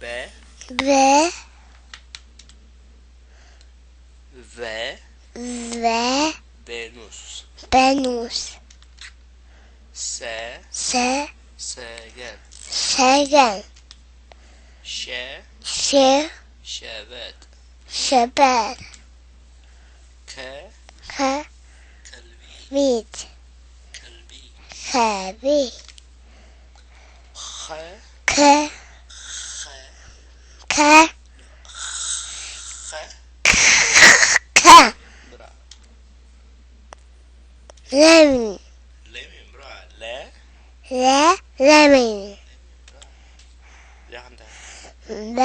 B. B. V. V. Venüs. Venüs. S. S. Segen. Segen. Ş. Ş. Şevet. Şebet. K. K. Kalbi. Vit. Kalbi. Kalbi. H. K. H. K. H. K. Bra. Lemon. Lemin bra. L. Lemon. Leğende. B.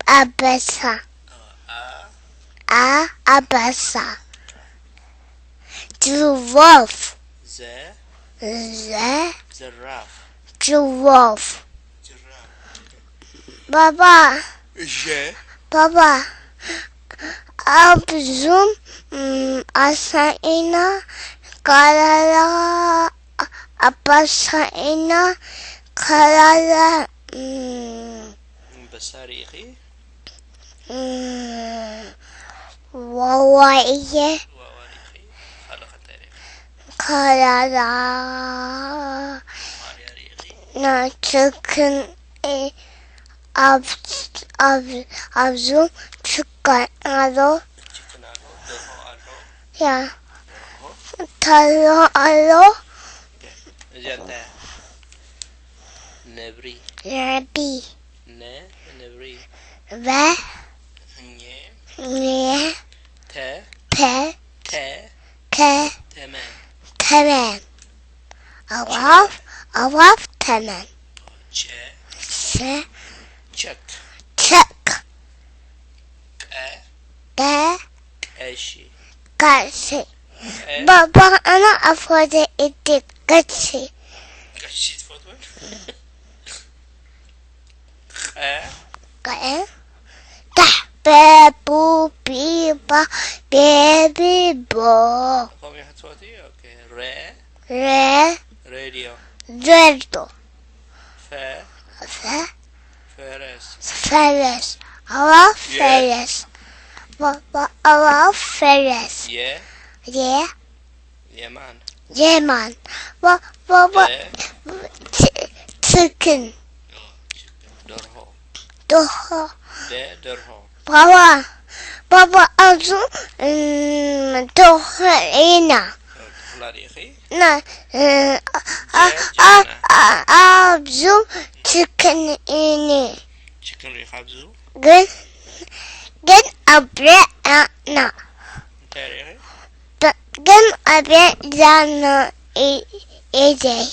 Abasa. A. Abasa. Giraffe. Z. Z. Zerraf. Giraffe. Zerraf. Baba. J. Baba. Abzum asaina karara abasaina karara بساريخي wawaiye وواريخي خلق التاريخ karara مارياريخي na çıkın abzum çıkan alo تشيكن ألو درهو ألو ya درهو talo alo جنتا نبري nabi ن نبري ve ني ne ت pe ت ke تمام temel avaf temel ش se çek çık E de eşi karşı E baba ana afade ettik kaçı kaçı تفضل E kaya da be bu biba baby bo قومي حتفوتي اوكي ر re راديو zerdo ف fe فارس feres avaf feres baba avaf feres ي ye يمان Yemen. Baba E çıkın. درهو Doha. د درهو Baba azı doha ina. خلاريخي Na azı çıkın ini. تشيكن ريخ عبزو Gün abre na. تاريخي Gün abre zana ede.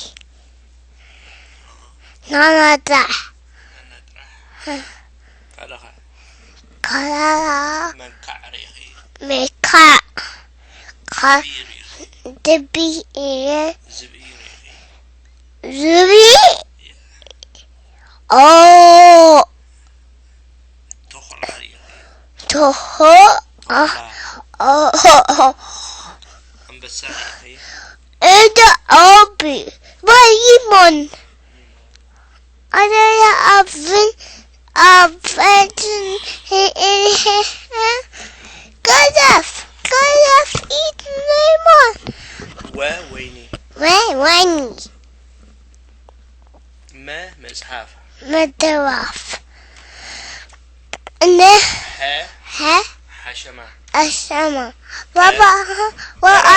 Nanada. قلقة Karara. من كعريخي Meka. بيريخي Debi ile زبيريخي Zübi. Oo. تخلاريخي Toho. Ah. Oh. أم بساريخي Öde abi. Bayimon. Araya abin. Affedin. Kadaf. Eat lemon. وويني When. ما مزحف Medevaf. Ne? ح حشمة Aşama. Baba.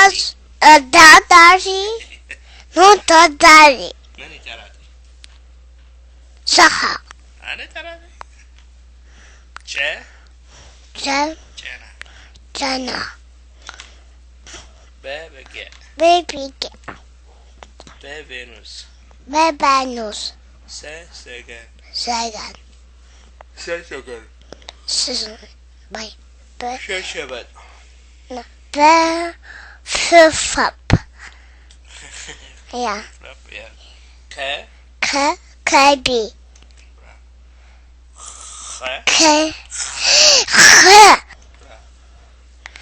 Az. Dadari. No dadari. ماني تراتي Saha. أنا تراتي ش Sen. جانا Cana. ب بقع Baby. ب فينوس Bebenus. س سجن Sagan. س سجن Sizin. Bay. Be. ش شبت Be. Fıfap. Ya. يا ك Kalbi. خ K.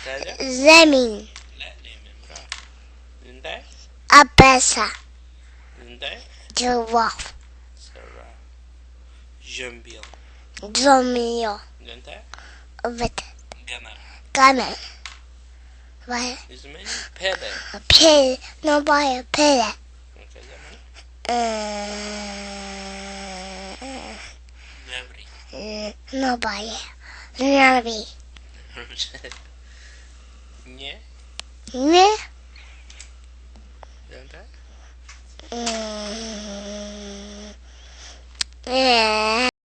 كذا Zemin. لا لي من برا زندا Abesa. زندا Cevap. سرا Jumbil. Dromio. Inte? Vet. Gunnar. Gammel. Vad är Ismail. Pelle. Pelle? No, bara Pelle. Okej, Jamal. Gabri. No, bara Navi. Nie. Ne?